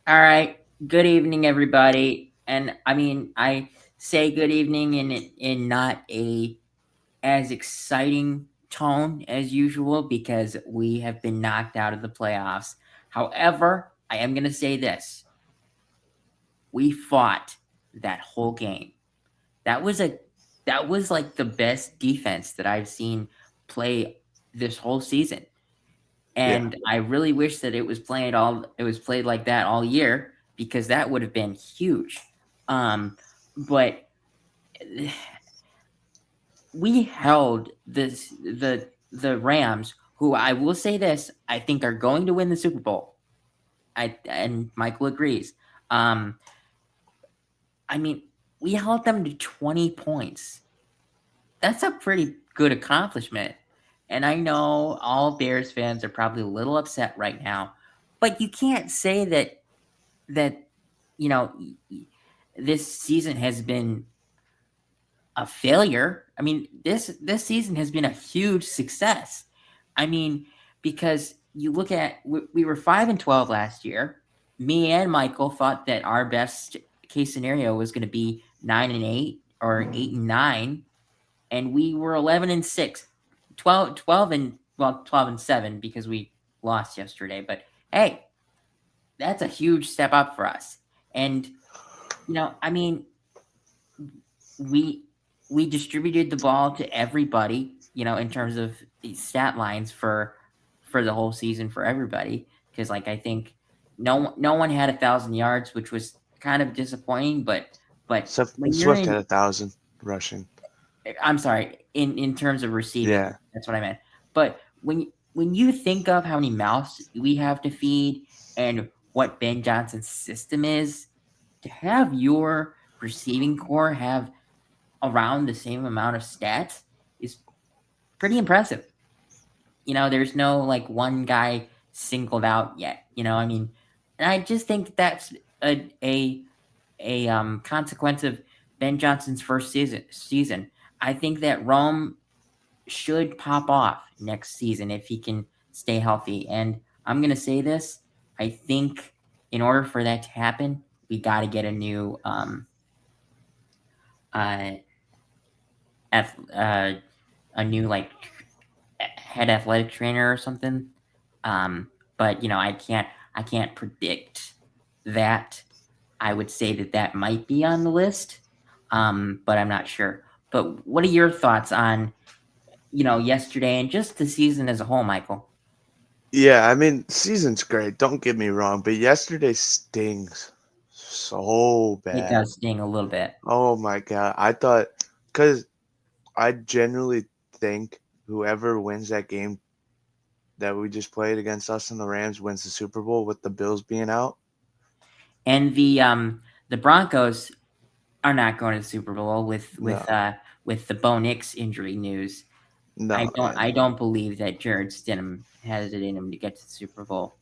All right. Good evening, everybody. And I mean, I say good evening in not a as exciting tone as usual because we have been knocked out of the playoffs. However, I am going to say this: we fought that whole game. That was a that was like the best defense that I've seen play this whole season. Yeah. And I really wish that it was played like that all year because that would have been huge. But we held the Rams, who I will say this, I think are going to win the Super Bowl. I and Michael agrees. Um, I mean, we held them to 20 points. That's a pretty good accomplishment. And I know all Bears fans are probably a little upset right now, but you can't say that you know this season has been a failure. I mean, this season has been a huge success. I mean, because you look at we were 5-12 last year. Me and Michael thought that our best case scenario was going to be 9-8 or 8-9, and we were 11-6, 12 and well 12-7 because we lost yesterday. But hey, that's a huge step up for us. And I mean, we we distributed the ball to everybody, in terms of the stat lines for the whole season for everybody. Because like I think no one had 1,000 yards, which was kind of disappointing. But when you're Swift in, had 1,000 rushing. I'm sorry, in terms of receiving, Yeah. that's what I meant. But when you think of how many mouths we have to feed and what Ben Johnson's system is, to have your receiving core have around the same amount of stats is pretty impressive. There's no like one guy singled out yet. I mean, and I just think that's a consequence of Ben Johnson's first season. I think that Rome should pop off next season if he can stay healthy. And I'm gonna say this: I think in order for that to happen, we got to get uh, uh, a new like head athletic trainer or something. Um, but I can't predict that. I would say that might be on the list, but I'm not sure. But what are your thoughts on yesterday and just the season as a whole, Michael? Yeah, I mean, season's great. Don't get me wrong, but yesterday stings so It bad. does sting a little bit. Oh my God. I thought, because I generally think whoever wins that game that we just played against us and the Rams wins the Super Bowl with the Bills being out. And the Broncos are not going to the Super Bowl No, with the Bo Nix injury news. I no, don't yeah, I don't believe that Jared Stidham has it in him to get to the Super Bowl.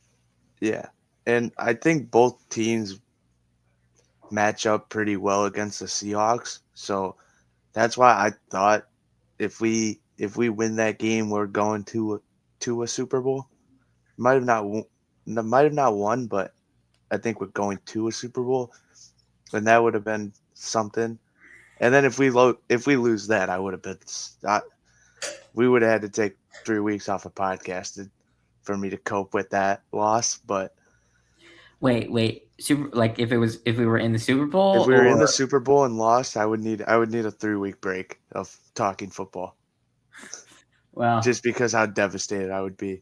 yeah. And I think both teams match up pretty well against the Seahawks. So that's why I thought if we win that game, we're going to a Super Bowl. Might have not might have not won, but I think we're going to a Super Bowl, and that would have been something. And then if we lose that, I would have been we would have had to take 3 weeks off a podcast for me to cope with that loss. But Wait, super like if we were in the Super if Bowl we were in or the Super Bowl and lost, I would need a 3 week break of talking football, well, just because how devastated I would be.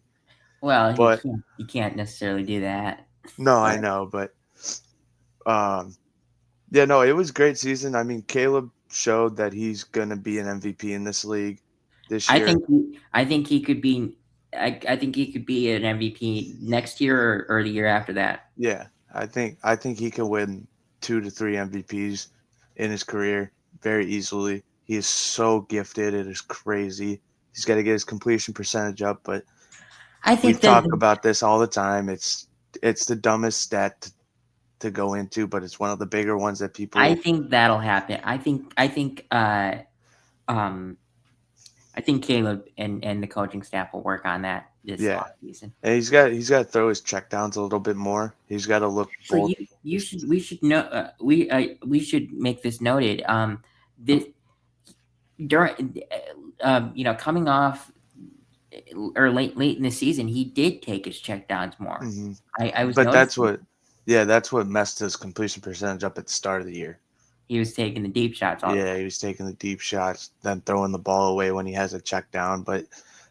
well, But you can't necessarily do that. no, I But know, but um, yeah, no, it was a great season. I mean, Caleb showed that he's gonna be an MVP in this league this I year. think I think he could be I think he could be an MVP next year or the year after that. Yeah, I think he can win 2 to 3 MVPs in his career very easily. He is so gifted; it is crazy. He's got to get his completion percentage up, but I we think that talk about this all the time. It's the dumbest stat to go into, but it's one of the bigger ones that I people. think that'll happen. I think um I think Caleb and the coaching staff will work on that this Yeah, offseason. and he's got to throw his checkdowns a little bit more. He's got to look Actually, both. you should we should know we should make this noted. This during coming off or late in the season, he did take his check downs more. Hmm. I was But noticing that's what messed his completion percentage up at the start of the year. he was taking the deep shots all the Yeah, time. he was taking the deep shots, then throwing the ball away when he has a check down. But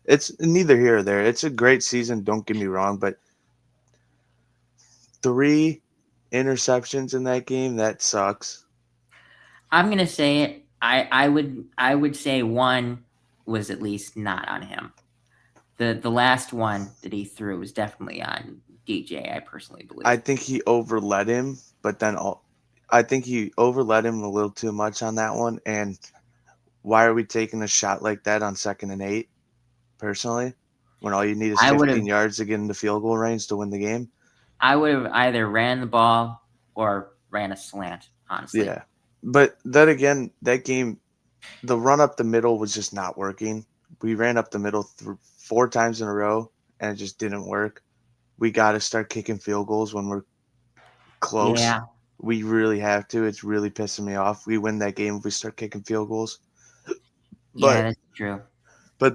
it's neither here or there. It's a great season, don't get me wrong, but three interceptions in that game, that sucks. I'm gonna say it. I would say one was at least not on him. The last one that he threw was definitely on DJ. I personally I believe. think he overlet him, but then I think he overlet him a little too much on that one. And why are we taking a shot like that on 2nd and 8? Personally, when all you need is I would have 15 yards to get into field goal range to win the game. I would have either ran the ball or ran a slant. Honestly, Yeah, but then again, that game, the run up the middle was just not working. We ran up the middle 4 times in a row, and it just didn't work. We got to start kicking field goals when we're close. yeah, We really have to. It's really pissing me off. We win that game if we start kicking field goals. yeah, But that's true.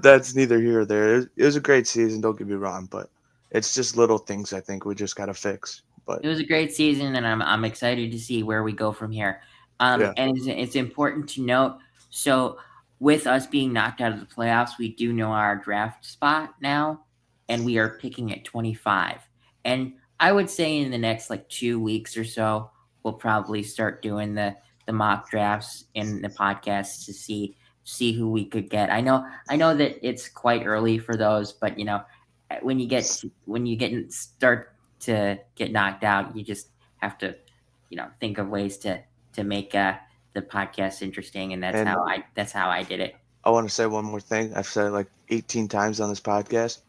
that's neither here or there. It was a great season. Don't get me wrong, but it's just little things I think we just got to fix. But It was a great season, and I'm excited to see where we go from here. yeah, And it's important to note. So, with us being knocked out of the playoffs, we do know our draft spot now, and we are picking at 25. And I would say in the next like 2 weeks or so, we'll probably start doing the mock drafts in the podcast to see who we could get. I know that it's quite early for those, but when you start to get knocked out, you just have to, think of ways to make the podcast interesting, and that's and how I did it. I want to say one more thing. I've said it like 18 times on this podcast.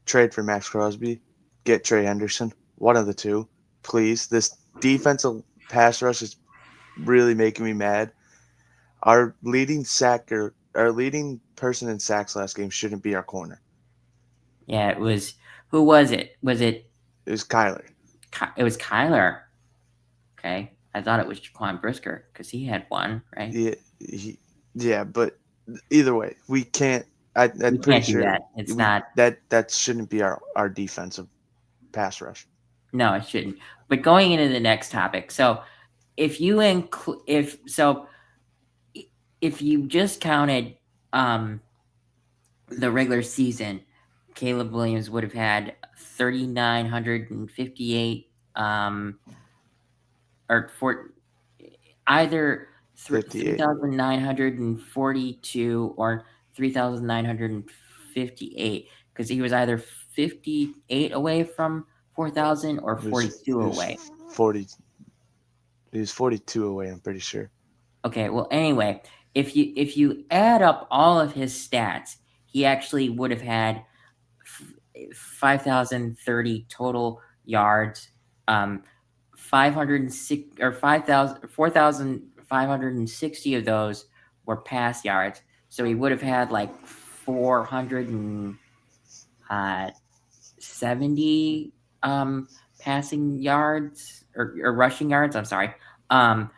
Trade for Max Crosby. Get Trey Henderson. One of the two, please. This defensive pass rush is really making me mad. Our leading person in sacks last game shouldn't be our corner. Yeah, it was. Who was it? It was Kyler. It was Kyler. Okay, I thought it was Jaquan Brisker because he had one, right? Yeah, yeah, but either way, we can't. I'm We pretty can't do sure that. It's we not. that shouldn't be our defensive pass rush. No, it shouldn't. But going into the next topic, so if you include if you just counted um the regular season, Caleb Williams would have had 3,958 or either 58. 3,942 or 3,958 because he was either 58 away from 4,000 or It was 42 it was away. 40. He was 42 away. I'm pretty sure. Okay, well anyway, if you add up all of his stats, he actually would have had 5,030 total yards, 506 or 5,000 4,560 of those were pass yards. So he would have had like 470 passing yards or rushing yards. I'm sorry. Um,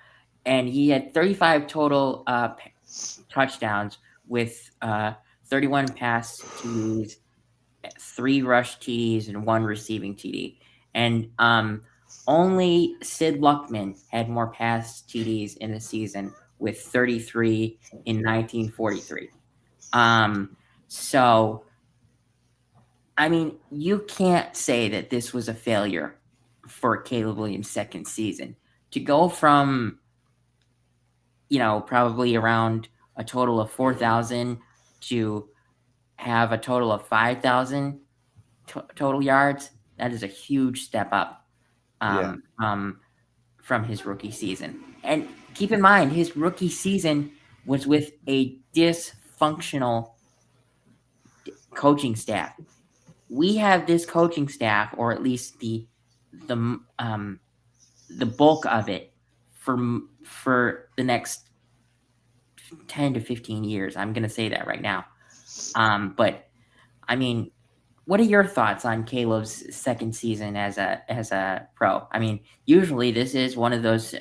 and he had 35 total touchdowns with 31 pass TDs, 3 rush TDs, and 1 receiving TD. And only Sid Luckman had more pass TDs in the season with 33 in 1943. Um, so, I mean, you can't say that this was a failure for Caleb Williams' second season. To go from, probably around a total of 4,000 to have a total of 5,000 total yards, that is a huge step up Yeah, from his rookie season. And keep in mind, his rookie season was with a dysfunctional coaching staff. We have this coaching staff, or at least the the bulk of it, for for the next 10 to 15 years. I'm going to say that right now. But I mean, what are your thoughts on Caleb's second season as a pro? I mean, usually this is one of those.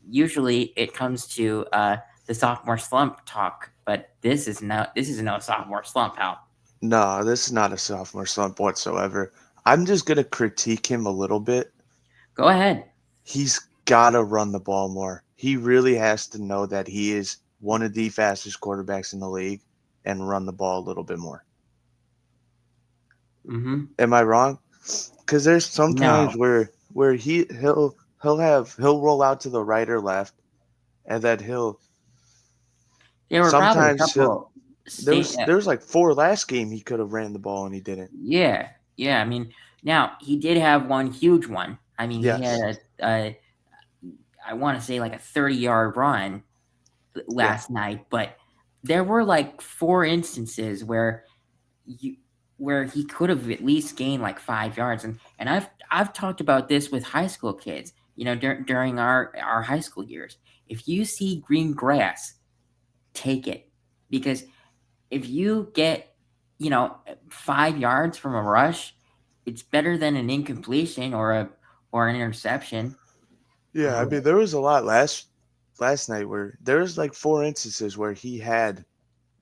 Usually it comes to the sophomore slump talk, but this is no sophomore slump, pal. No, this is not a sophomore slump whatsoever. I'm just gonna critique him a little bit. Go ahead. He's gotta run the ball more. He really has to know that he is one of the fastest quarterbacks in the league and run the ball a little bit more. Mm-hmm. Am I wrong? Because there's sometimes No, where he'll roll out to the right or left, and then he'll there were probably a sometimes he'll couple state. there was like four last game he could have ran the ball and he didn't. Yeah, yeah. I mean, now he did have one huge one. I mean, he had Yes. a I want to say like a 30-yard run Yeah. last night, but there were like four instances you where he could have at least gained like 5 yards. And I've talked about this with high school kids. During our high school years, if you see green grass, take it, because if you get 5 yards from a rush, it's better than an incompletion or an interception. Yeah, I mean there was a lot last night where there was like four instances where he had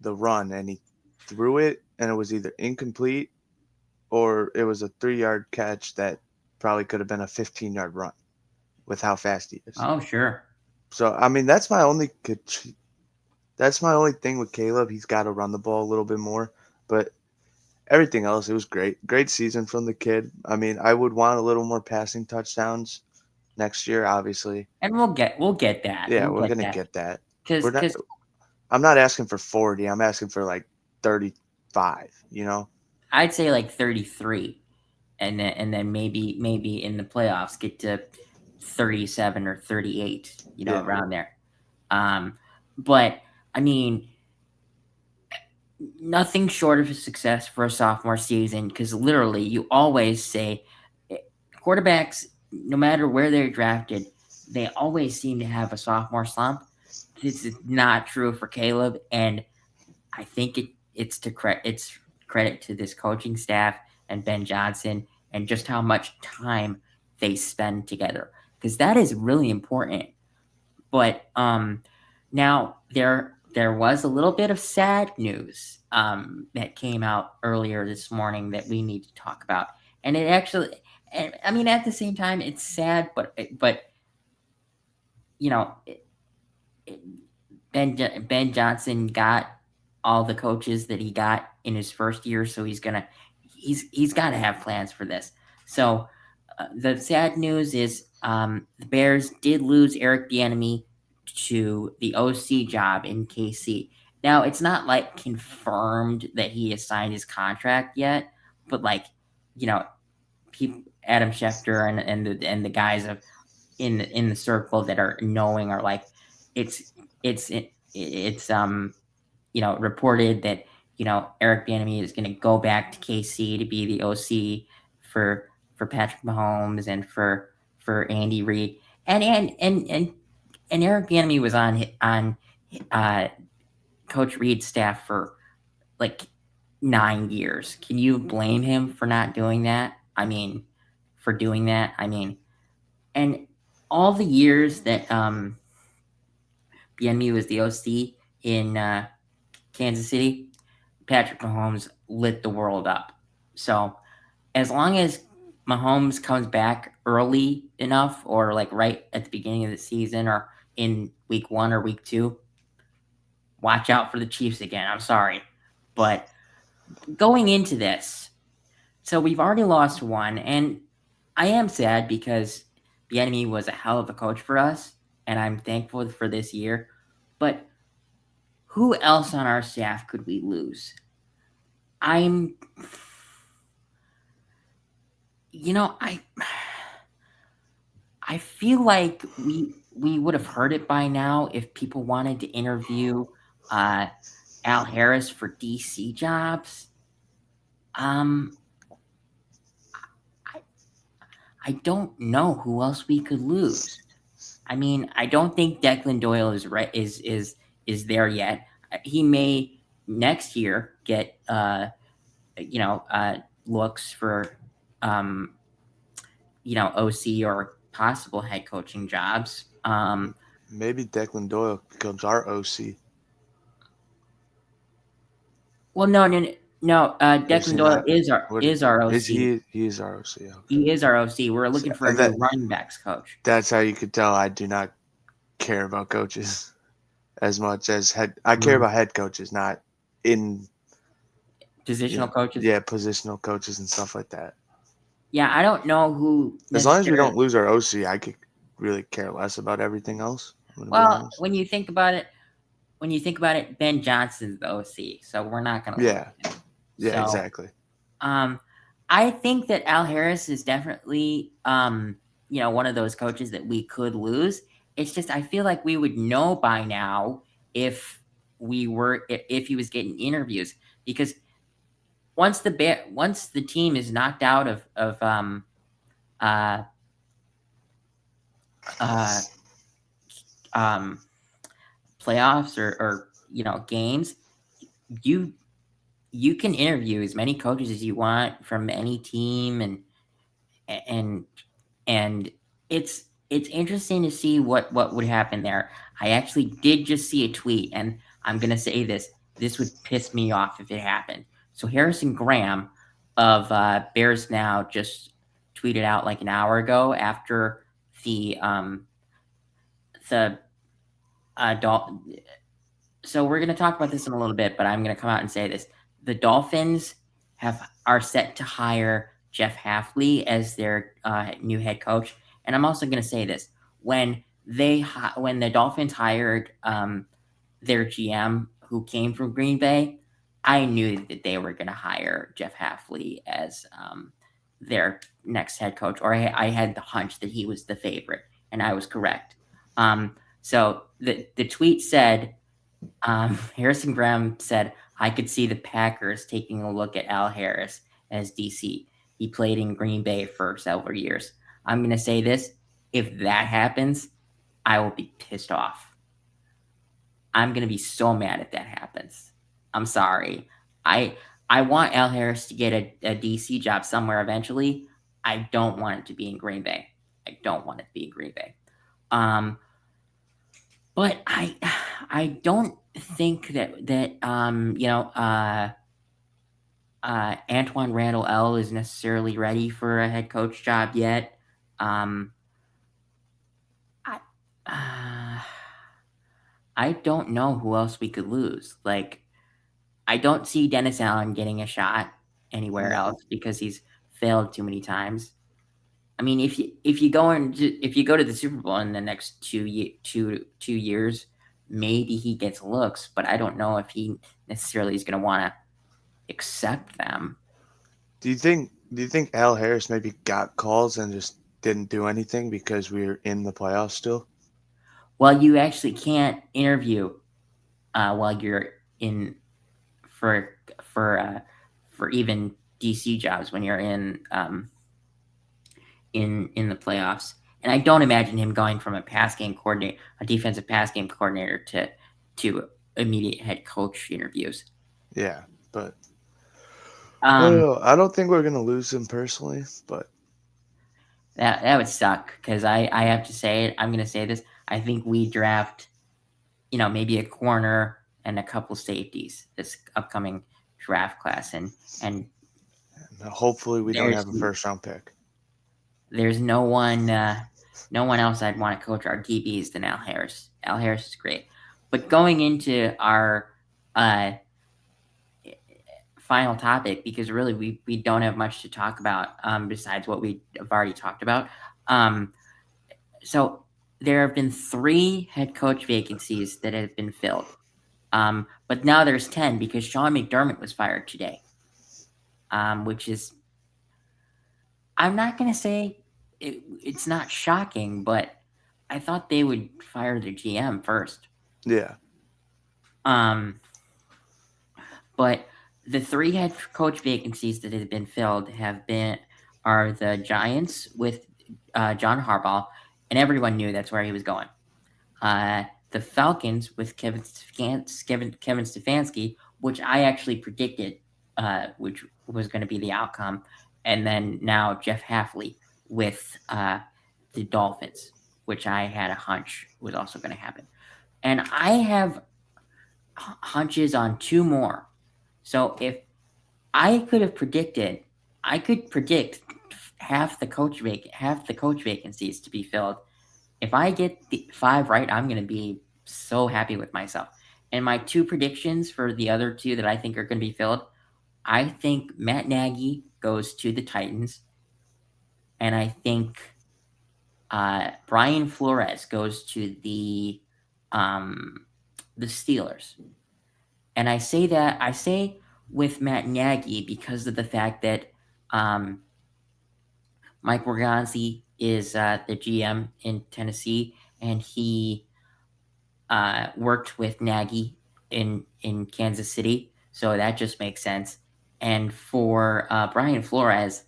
the run and he threw it and it was either incomplete or it was a 3 yard catch that probably could have been a 15-yard run with how fast he is. Oh, sure. So I mean that's my only thing with Caleb. He's got to run the ball a little bit more, but everything else it was great. Great season from the kid. I mean, I would want a little more passing touchdowns next year, obviously. And we'll get that. Yeah, We'll we're get gonna that. get that. Cuz We're not. cuz I'm not asking for 40. I'm asking for like 35. You know. I'd say like 33, and then maybe in the playoffs get to 37 or 38, Yeah. around there. Um but I mean, nothing short of a success for a sophomore season, because literally you always say eh, quarterbacks, no matter where they're drafted, they always seem to have a sophomore slump. This is not true for Caleb, and I think it's credit to this coaching staff and Ben Johnson, and just how much time they spend together, because that is really important. But now there was a little bit of sad news that came out earlier this morning that we need to talk about, and it actually, and I mean, at the same time, it's sad, but you know, Ben Johnson got all the coaches that he got in his first year, so he's got to have plans for this. So the sad news is the Bears did lose Eric Bieniemy to the OC job in KC. Now it's not like confirmed that he has signed his contract yet, but like, you know, people, Adam Schefter and the guys of in the circle that are knowing are like, it's it's reported that Eric Bieniemy is going to go back to KC to be the OC for Patrick Mahomes and for Andy Reid, and Eric Bieniemy was on uh, Coach Reid's staff for like 9 years. Can you blame him for not doing that? I mean, for doing that. I mean, and all the years that Bieniemy was the OC in Kansas City, Patrick Mahomes lit the world up. So as long as Mahomes comes back early enough, or like right at the beginning of the season, or in week 1 or week 2, watch out for the Chiefs again. I'm sorry. But going into this, so we've already lost one, and I am sad because Bieniemy was a hell of a coach for us, and I'm thankful for this year. But who else on our staff could we lose? I'm, I feel like we would have heard it by now if people wanted to interview uh, Al Harris for DC jobs. Um, I I don't know who else we could lose. I mean, I don't think Declan Doyle is right is there yet. He may. next year get looks for um, OC or possible head coaching jobs. Maybe Declan Doyle becomes our OC. Well, no. Or is he Declan Doyle not? is our What is our is OC. he? He is our OC. Okay. He is our OC. We're So, looking for a new running backs coach. that's how you could tell I do not care about coaches as much as head. I care Mm. about head coaches, not in Positional coaches. yeah, positional coaches and stuff like that. Yeah, I don't know who As long as we necessarily. don't lose our OC, I could really care less about everything else. I'm gonna be Well, honest. when you think about it, Ben Johnson's the OC, so we're not going to lose Yeah, him. yeah, So, exactly. um, I think that Al Harris is definitely, one of those coaches that we could lose. It's just I feel like we would know by now if if he was getting interviews because once the team is knocked out of uh uh um playoffs or games, you you can interview as many coaches as you want from any team, and and it's interesting to see what would happen there. I actually did just see a tweet, and I'm gonna say this would piss me off if it happened. So Harrison Graham of Bears Now just tweeted out like an hour ago after the the adult. So we're gonna talk about this in a little bit, but I'm gonna come out and say this: the Dolphins are set to hire Jeff Hafley as their new head coach, and I'm also gonna say this: when the Dolphins hired their GM who came from Green Bay, I knew that they were gonna hire Jeff Hafley as their next head coach, or I had the hunch that he was the favorite, and I was correct. Um, so the tweet said Harrison Graham said, I could see the Packers taking a look at Al Harris as DC. He played in Green Bay for several years. I'm going to say this: if that happens, I will be pissed off. I'm going to be so mad if that happens. I'm sorry. I I want Al Harris to get a DC job somewhere eventually. I don't want it to be in Green Bay. I don't want it to be in Green Bay. Um, but I don't think that Antoine Randall L is necessarily ready for a head coach job yet. Um, I uh, I don't know who else we could lose. Like I don't see Dennis Allen getting a shot anywhere No. else because he's failed too many times. I mean, if you go to the Super Bowl in the next 2 years, maybe he gets looks, but I don't know if he necessarily is going to want to accept them. Do you think Al Harris maybe got calls and just didn't do anything because we were in the playoffs still? Well, you actually can't interview while you're in for for uh, for even DC jobs when you're in the playoffs. And I don't imagine him going from a defensive pass game coordinator to immediate head coach interviews. Yeah, but I don't Um, know. I don't think we're gonna lose him personally, but that would suck because I have to say it. I'm gonna say this. I think we draft, maybe a corner and a couple safeties this upcoming draft class, and hopefully we don't there's have a first round pick. there's no one else I'd want to coach our DBs than Al Harris. Al Harris is great, but going into our uh, final topic, because really we don't have much to talk about besides what we have already talked about. Um, so there have been 3 head coach vacancies that have been filled, but now there's 10 because Sean McDermott was fired today, which is I'm not gonna say it's not shocking, but I thought they would fire the GM first. Yeah, Um, but the 3 head coach vacancies that have been filled are the Giants with John Harbaugh, and everyone knew that's where he was going. Uh, the Falcons with Kevin Stefanski, which I actually predicted, which was going to be the outcome, and then now Jeff Halfley with the Dolphins, which I had a hunch was also going to happen. And I have hunches on two more. So if I could have predicted, I could predict half the coach vacancies to be filled. If I get the five right, I'm going to be so happy with myself. And my two predictions for the other two that I think are going to be filled, I think Matt Nagy goes to the Titans, and I think Brian Flores goes to the Steelers. And I say with Matt Nagy because of the fact that um, Mike Morganzi is the GM in Tennessee, and he worked with Nagy in Kansas City, so that just makes sense. And for Brian Flores,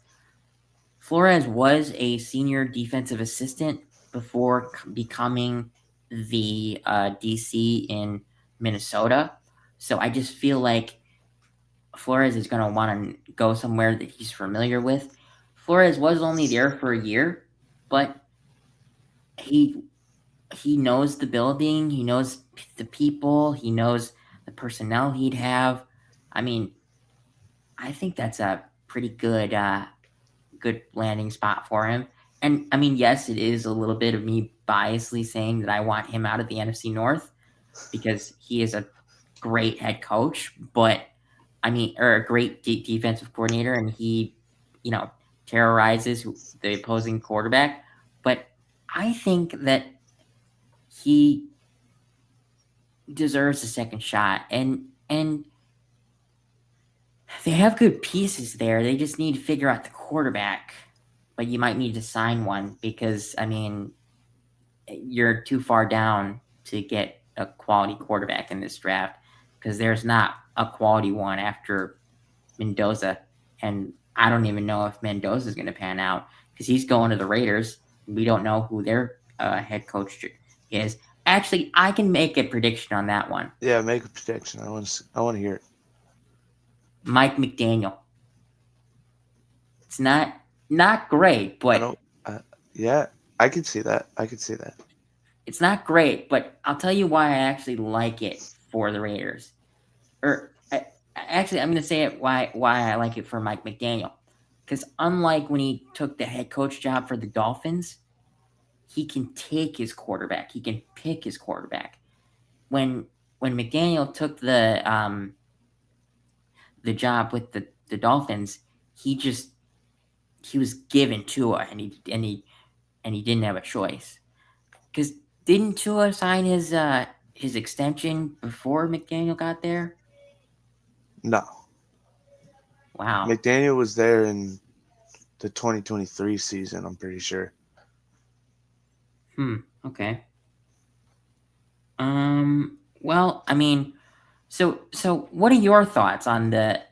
Flores was a senior defensive assistant before becoming the DC in Minnesota. So I just feel like Flores is going to want to go somewhere that he's familiar with. Flores was only there for a year, but he he knows the building, he knows the people, he knows the personnel he'd have. I mean, I think that's a pretty good landing spot for him. And I mean, yes, it is a little bit of me biasly saying that I want him out of the NFC North because he is a great head coach, but I mean, or a great defensive coordinator, and he, you know, terrorizes the opposing quarterback. But I think that he deserves a second shot, and they have good pieces there. They just need to figure out the quarterback. But you might need to sign one because I mean, you're too far down to get a quality quarterback in this draft because there's not a quality one after Mendoza, and I don't even know if Mendoza is going to pan out because he's going to the Raiders. We don't know who their head coach is. Actually, I can make a prediction on that one. Yeah, make a prediction. I want to hear it. Mike McDaniel. It's not great, I but don't. Yeah, I could see that. I could see that. it's not great. But I'll tell you why I actually like it for the Raiders. Or actually, I'm going to say it why I like it for Mike McDaniel. Because unlike when he took the head coach job for the Dolphins, he can take his quarterback. He can pick his quarterback. When when McDaniel took the job with the Dolphins, he was given Tua, and he didn't have a choice. Because didn't Tua sign his extension before McDaniel got there? No, Wow. McDaniel was there in the 2023 season. I'm pretty sure. Okay. Well, I mean, so what are your thoughts on the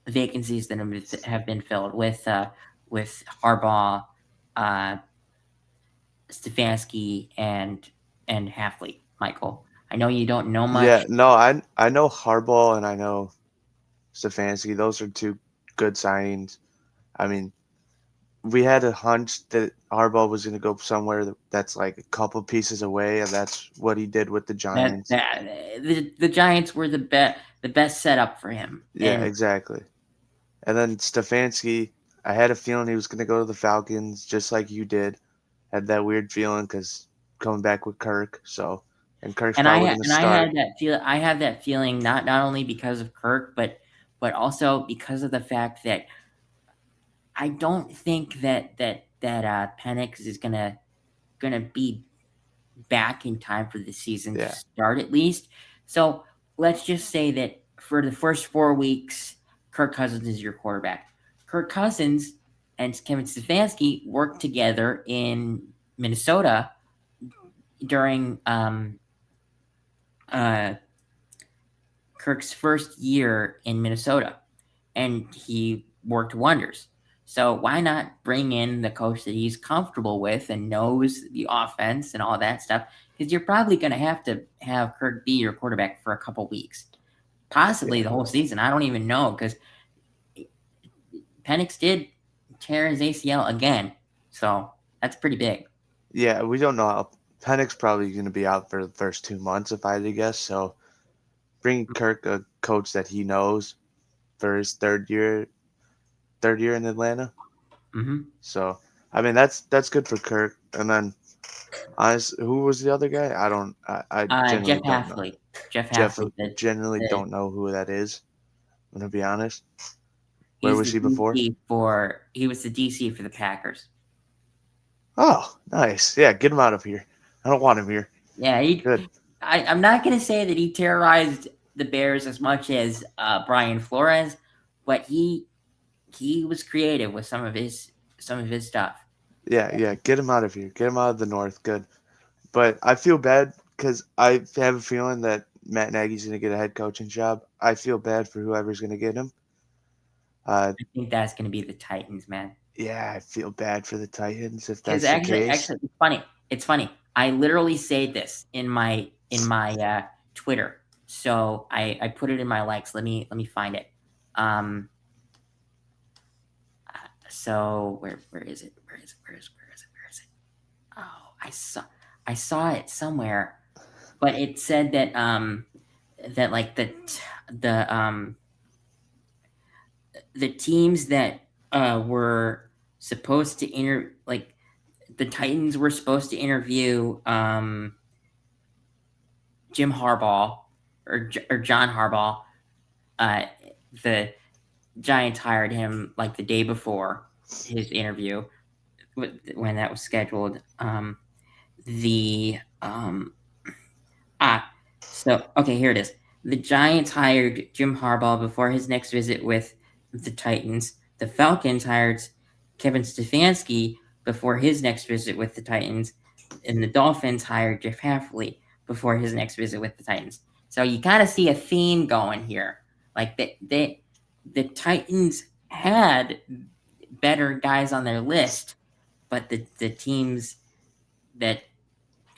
vacancies that have been filled with Harbaugh, uh, Stefanski, and Halfley, Michael? I know you don't know Yeah, much. no, I know Harbaugh and I know Stefanski. Those are two good signings. I mean, we had a hunch that Harbaugh was going to go somewhere that's like a couple pieces away, and that's what he did with the That Giants. that the Giants were the best setup for him, Yeah, and exactly. And then Stefanski, I had a feeling he was going to go to the Falcons, just like you did. Had that weird feeling because coming back with Kirk, so and Kirk's and I probably ha- going to and I start. had that feel. I have that feeling not only because of Kirk, but also because of the fact that I don't think that Penix is gonna be back in time for the season to Yeah, start at least. So let's just say that for the first 4 weeks, Kirk Cousins is your quarterback. Kirk Cousins and Kevin Stefanski worked together in Minnesota during uh, Kirk's first year in Minnesota, and he worked wonders. So why not bring in the coach that he's comfortable with and knows the offense and all that stuff? because you're probably going to have Kirk be your quarterback for a couple weeks, possibly Yeah. the whole season. I don't even know because Penix did tear his ACL again, so that's pretty big. Yeah, we don't know how Penix probably going to be out for the first 2 months if I had to guess. So bring Kirk a coach that he knows for his third year in Atlanta. Hmm. So I mean that's good for Kirk. And then who was the other guy? I Jeff generally don't know. Halfley, Jeff Jeff Halfley, generally the don't know who that is. I'm gonna be honest. Where he's was the he before? DC for he was the DC for the Packers. Oh, nice. Yeah, get him out of here. I don't want him here. Yeah, Good. I'm not gonna say that he terrorized the Bears as much as Brian Flores, but he was creative with some of his stuff. Yeah, yeah, get him out of here. Get him out of the North. Good. But I feel bad because I have a feeling that Matt Nagy's going to get a head coaching job. I feel bad for whoever's going to get him. I think that's gonna be the Titans, man. Yeah, I feel bad for the Titans if Because that's the case. actually, it's funny. It's funny. I literally say this in my Twitter. So I put it in my likes. Let me find it. Um. So where is it? Where is it? Oh, I saw it somewhere, but it said that like the teams that were supposed to like the Titans were supposed to interview Jim Harbaugh or John Harbaugh. Uh, the Giants hired him like the day before his interview when that was scheduled. The ah so okay, here it is. The Giants hired Jim Harbaugh before his next visit with the Titans. The Falcons hired Kevin Stefanski before his next visit with the Titans, and the Dolphins hired Jeff Halfley before his next visit with the Titans. So you kind of see a theme going here. Like the Titans had better guys on their list, but the teams that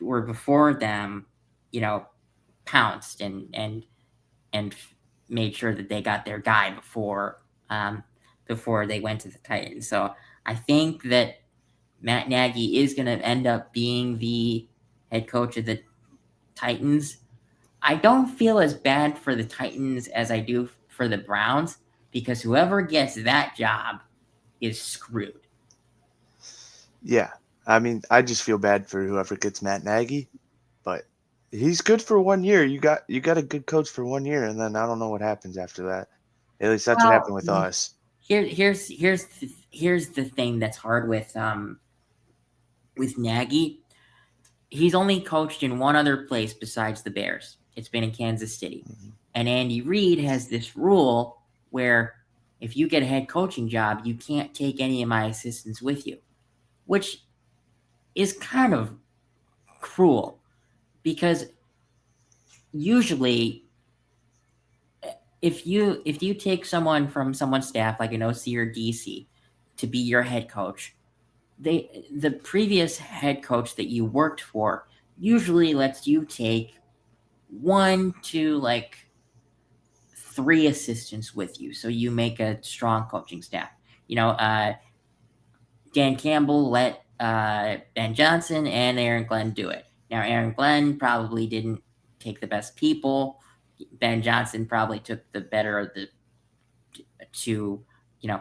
were before them, you know, pounced and made sure that they got their guy um, before they went to the Titans. So I think that Matt Nagy is going to end up being the head coach of the Titans. I don't feel as bad for the Titans as I do for the Browns because whoever gets that job is screwed. Yeah. I mean, I just feel bad for whoever gets Matt Nagy, but he's good for 1 year. You got a good coach for 1 year, and then I don't know what happens after that. At least that's what Well, happened with us. here's the thing that's hard with Nagy. He's only coached in one other place besides the Bears. It's been in Kansas City. Mhm. And Andy Reid has this rule where if you get a head coaching job, you can't take any of my assistants with you, which is kind of cruel because usually if you take someone from someone's staff like an OC or DC to be your head coach, the previous head coach that you worked for usually lets you take one to like three assistants with you, so you make a strong coaching staff. You know, Dan Campbell let Ben Johnson and Aaron Glenn do it. Now, Aaron Glenn probably didn't take the best people. Ben Johnson probably took the better of the two,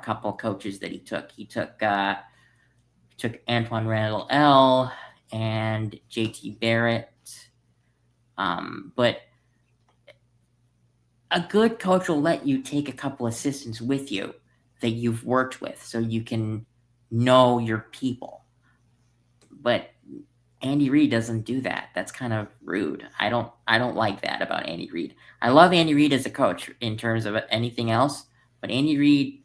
couple coaches that he took. He took Antoine Randall L and JT Barrett. But a good coach will let you take a couple assistants with you that you've worked with so you can know your people. But Andy Reid doesn't do that. That's kind of rude. I don't like that about Andy Reid. I love Andy Reid as a coach in terms of anything else, but Andy Reid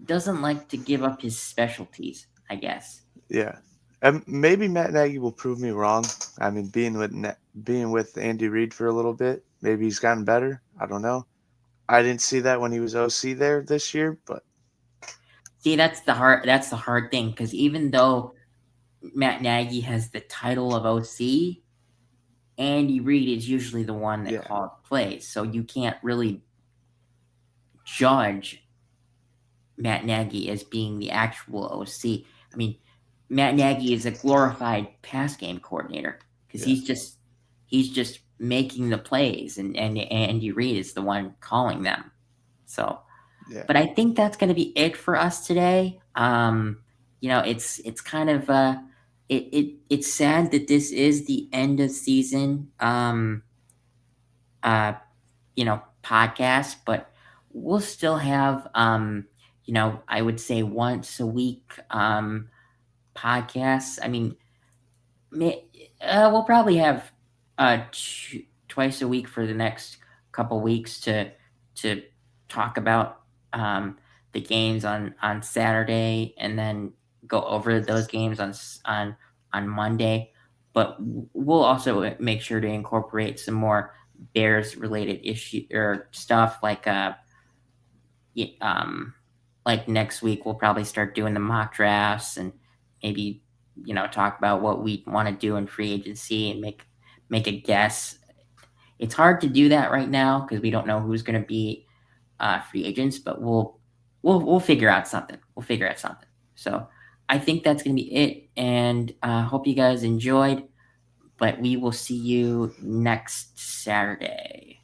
doesn't like to give up his specialties, I guess. Yeah. And maybe Matt Nagy will prove me wrong. I mean, being with Andy Reid for a little bit, maybe he's gotten better. I don't know. I didn't see that when he was OC there this year, but See, that's the hard thing because even though Matt Nagy has the title of OC, Andy Reid is usually the one that Yeah. calls plays, so you can't really judge Matt Nagy as being the actual OC. I mean, Matt Nagy is a glorified pass game coordinator because Yeah. he's just making the plays, and Andy Reid is the one calling them. So, Yeah. but I think that's going to be it for us today. It's kind of it's sad that this is the end of season uh podcast, but we'll still have I would say once a week podcasts. I mean, we'll probably have twice a week for the next couple weeks to talk about the games on Saturday, and then go over those games on Monday. But we'll also make sure to incorporate some more Bears related issue or stuff like next week we'll probably start doing the mock drafts, and maybe talk about what we want to do in free agency and make a guess. It's hard to do that right now because we don't know who's going to be free agents, but we'll figure out something. We'll figure out something. So I think that's going to be it, and hope you guys enjoyed. But we will see you next Saturday.